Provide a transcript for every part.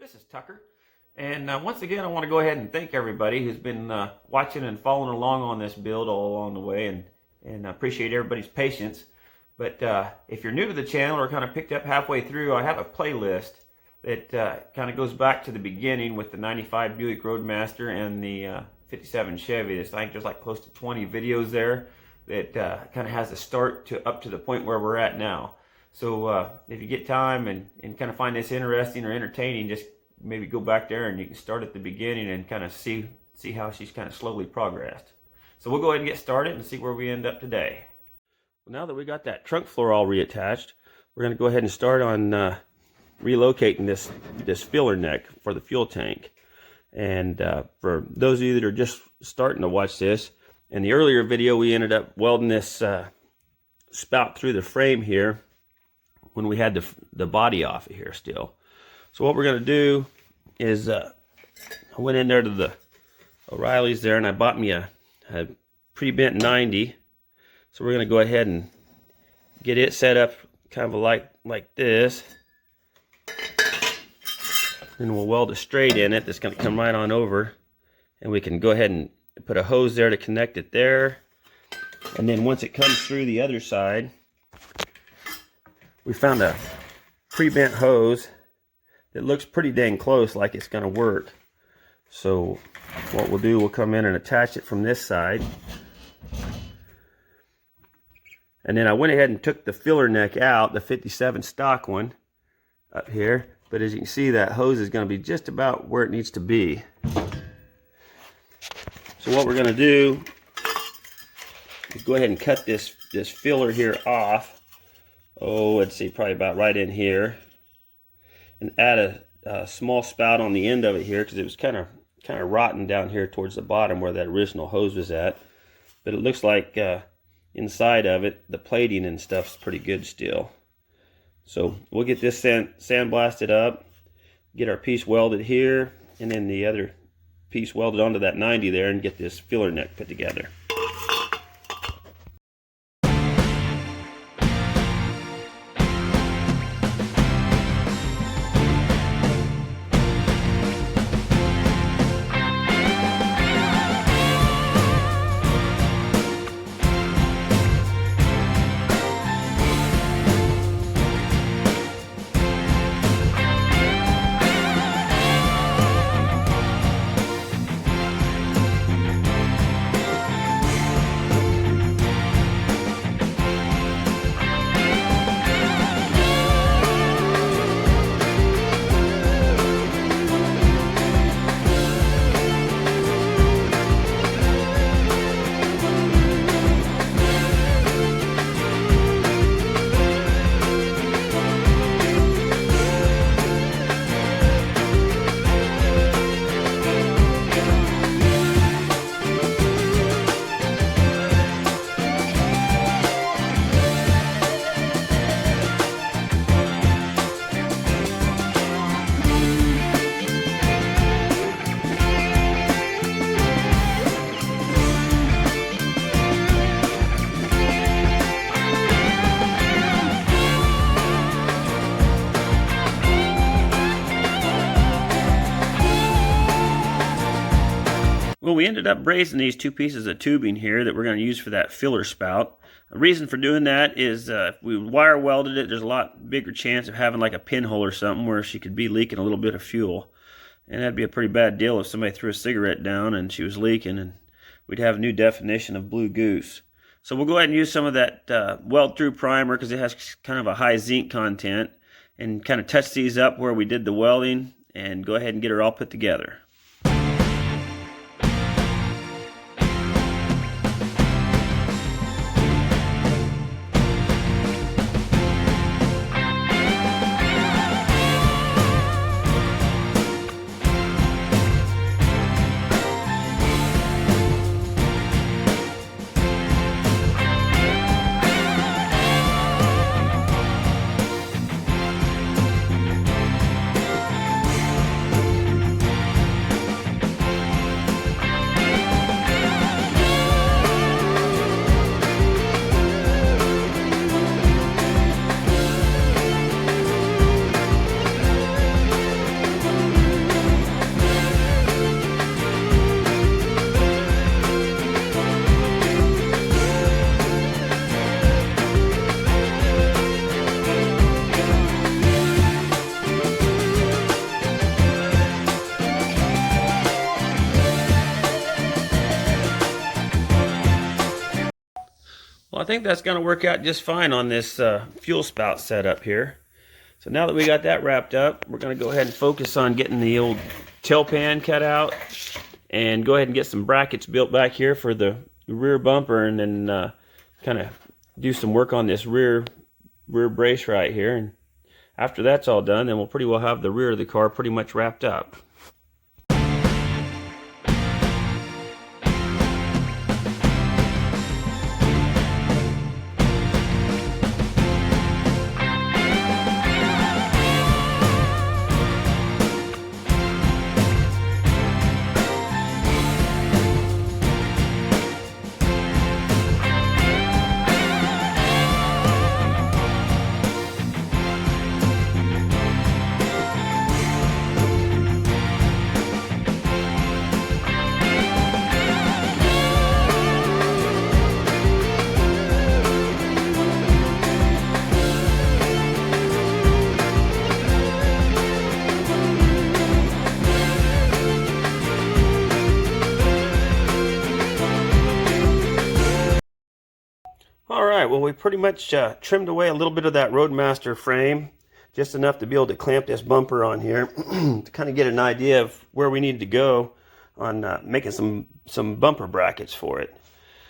This is Tucker, and once again I want to go ahead and thank everybody who's been watching and following along on this build all along the way, and I appreciate everybody's patience. But if you're new to the channel or kind of picked up halfway through, I have a playlist that kind of goes back to the beginning with the 95 Buick Roadmaster and the 57 Chevy. I think there's like close to 20 videos there that kind of has a start to up to the point where we're at now. So if you get time and kind of find this interesting or entertaining, just maybe go back there and you can start at the beginning and kind of see how she's kind of slowly progressed. So we'll go ahead and get started and see where we end up today. Well, now that we got that trunk floor all reattached, we're going to go ahead and start on relocating this filler neck for the fuel tank. And for those of you that are just starting to watch this, in the earlier video we ended up welding this spout through the frame here when we had the body off of here still. So what we're going to do is I went in there to the O'Reilly's there and I bought me a pre-bent 90. So we're going to go ahead and get it set up kind of like this. Then we'll weld a straight in it that's going to come right on over, and we can go ahead and put a hose there to connect it there. And then once it comes through the other side, we found a pre-bent hose that looks pretty dang close like it's going to work. So what we'll do, we'll come in and attach it from this side. And then I went ahead and took the filler neck out, the 57 stock one up here. But as you can see, that hose is going to be just about where it needs to be. So what we're going to do is go ahead and cut this filler here off. Oh, let's see, probably about right in here. And add a small spout on the end of it here, because it was kind of rotten down here towards the bottom where that original hose was at. But it looks like inside of it, the plating and stuff's pretty good still. So we'll get this sandblasted up, get our piece welded here, and then the other piece welded onto that 90 there, and get this filler neck put together. Well, we ended up brazing these two pieces of tubing here that we're going to use for that filler spout. The reason for doing that is if we wire welded it, there's a lot bigger chance of having like a pinhole or something where she could be leaking a little bit of fuel. And that'd be a pretty bad deal if somebody threw a cigarette down and she was leaking, and we'd have a new definition of blue goose. So we'll go ahead and use some of that weld through primer, because it has kind of a high zinc content, and kind of touch these up where we did the welding and go ahead and get her all put together. think that's going to work out just fine on this fuel spout setup here. So now that we got that wrapped up, we're going to go ahead and focus on getting the old tail pan cut out and go ahead and get some brackets built back here for the rear bumper, and then kind of do some work on this rear brace right here. And after that's all done, then we'll pretty well have the rear of the car pretty much wrapped up. Alright, well, we pretty much trimmed away a little bit of that Roadmaster frame, just enough to be able to clamp this bumper on here to kind of get an idea of where we need to go on making some bumper brackets for it.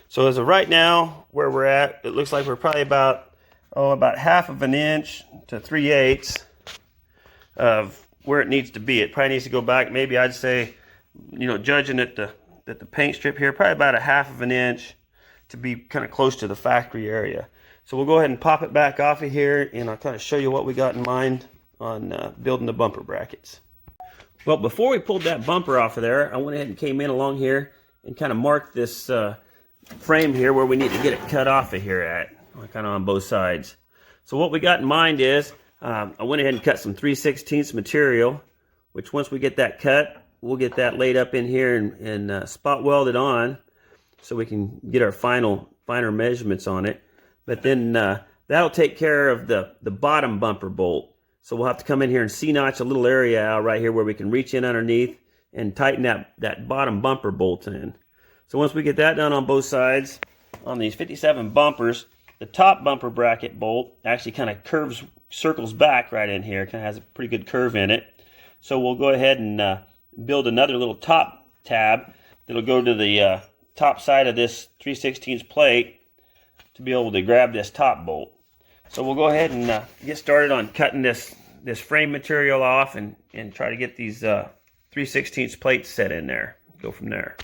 So as of right now, where we're at, it looks like we're probably about half of an inch to 3/8 of where it needs to be. It probably needs to go back, maybe I'd say, judging at the paint strip here, probably about a half of an inch to be kind of close to the factory area. So we'll go ahead and pop it back off of here, and I'll kind of show you what we got in mind on building the bumper brackets. Well, before we pulled that bumper off of there, I went ahead and came in along here and kind of marked this frame here where we need to get it cut off of here at, kind of on both sides. So what we got in mind is, I went ahead and cut some 3/16 material, which once we get that cut, we'll get that laid up in here and spot welded on, so we can get our finer measurements on it. But then that'll take care of the bottom bumper bolt. So we'll have to come in here and C-notch a little area out right here where we can reach in underneath and tighten that bottom bumper bolt in. So once we get that done on both sides, on these 57 bumpers, the top bumper bracket bolt actually kind of circles back right in here. Kind of has a pretty good curve in it. So we'll go ahead and build another little top tab that'll go to the top side of this 3/16 plate to be able to grab this top bolt. So we'll go ahead and get started on cutting this frame material off and try to get these 3/16 plates set in there. Go from there.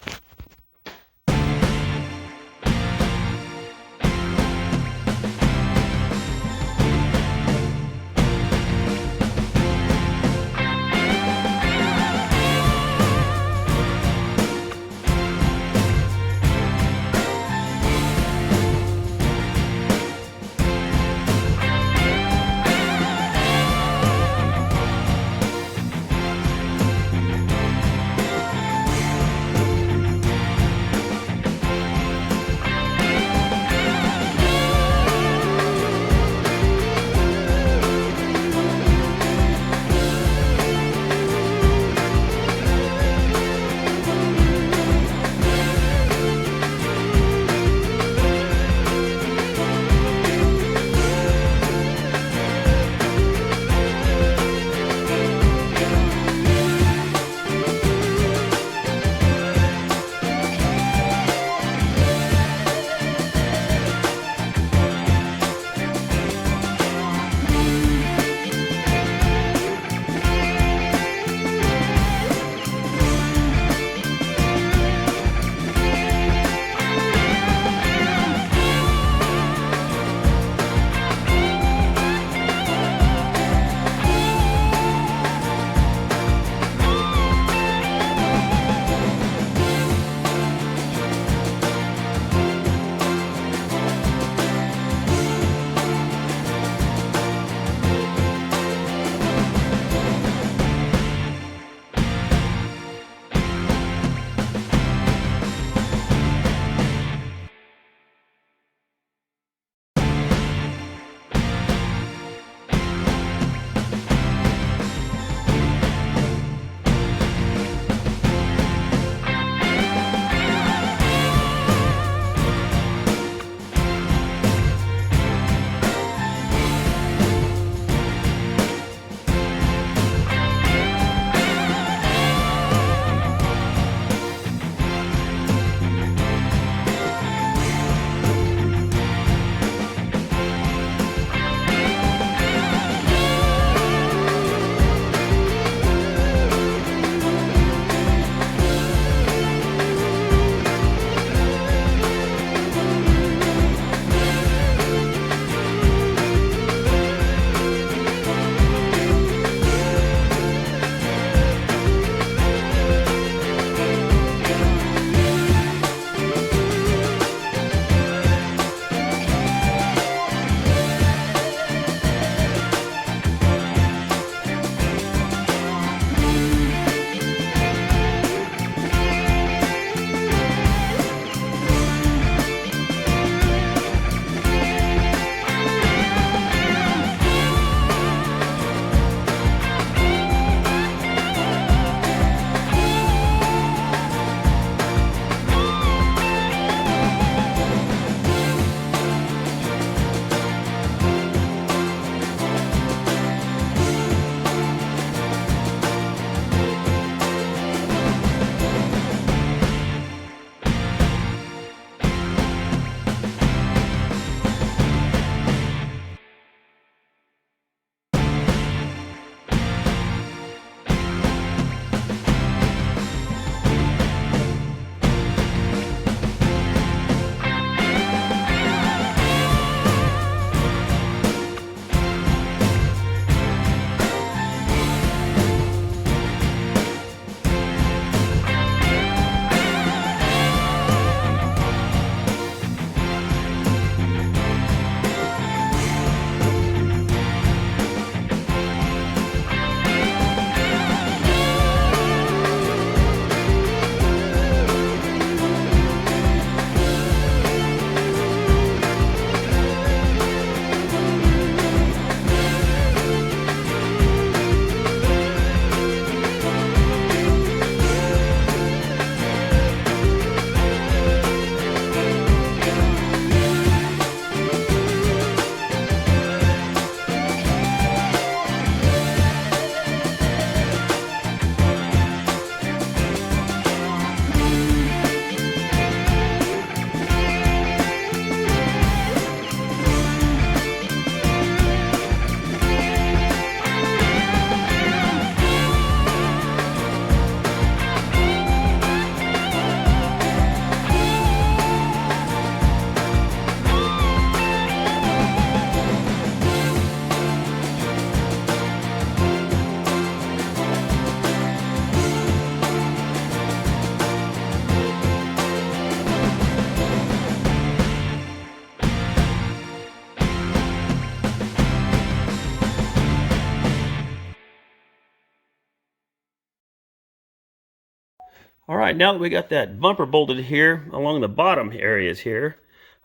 All right, now that we got that bumper bolted here along the bottom areas here,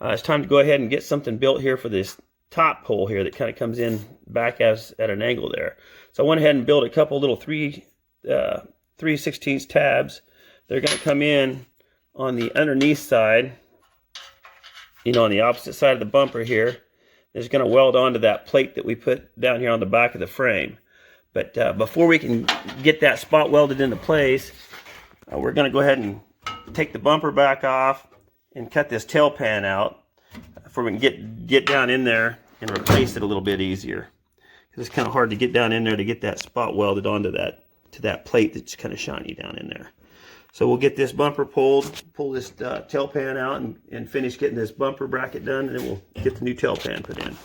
it's time to go ahead and get something built here for this top hole here that kind of comes in back at an angle there. So I went ahead and built a couple little 3/16 tabs. They're going to come in on the underneath side, you know, on the opposite side of the bumper here. It's going to weld onto that plate that we put down here on the back of the frame. But before we can get that spot welded into place, we're going to go ahead and take the bumper back off and cut this tail pan out before we can get down in there and replace it a little bit easier. Because it's kind of hard to get down in there to get that spot welded onto that plate that's kind of shiny down in there. So we'll get this bumper pull this tail pan out and finish getting this bumper bracket done, and then we'll get the new tail pan put in.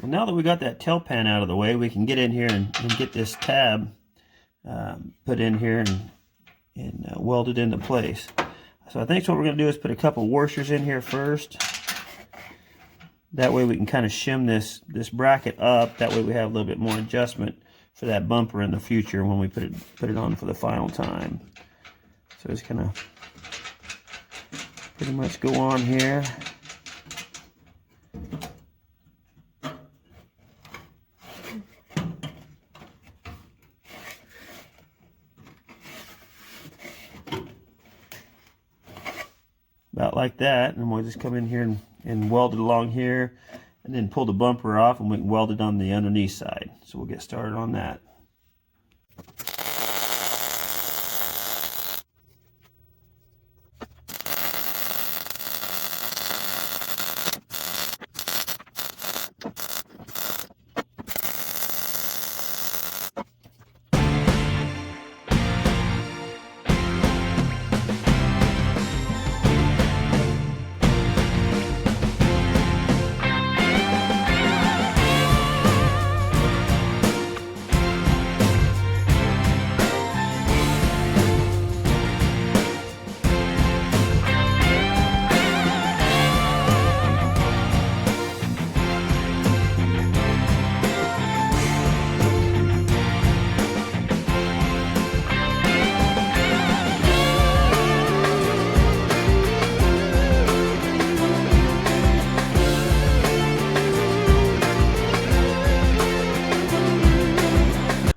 Now that we got that tail pan out of the way, we can get in here and get this tab put in here and welded into place. So I think what we're going to do is put a couple washers in here first. That way we can kind of shim this bracket up. That way we have a little bit more adjustment for that bumper in the future when we put it on for the final time. So it's going to pretty much go on here. About like that, and we'll just come in here and weld it along here, and then pull the bumper off, and we can weld it on the underneath side. So we'll get started on that.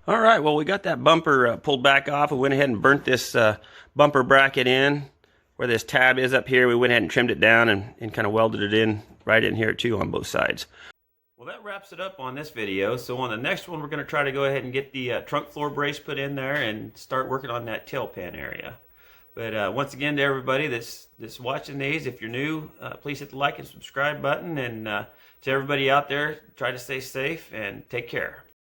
All right, well, we got that bumper pulled back off. We went ahead and burnt this bumper bracket in where this tab is up here. We went ahead and trimmed it down and kind of welded it in right in here too on both sides. Well, that wraps it up on this video. So on the next one, we're going to try to go ahead and get the trunk floor brace put in there and start working on that tail pan area. But once again, to everybody that's watching these, if you're new, please hit the like and subscribe button. And to everybody out there, try to stay safe and take care.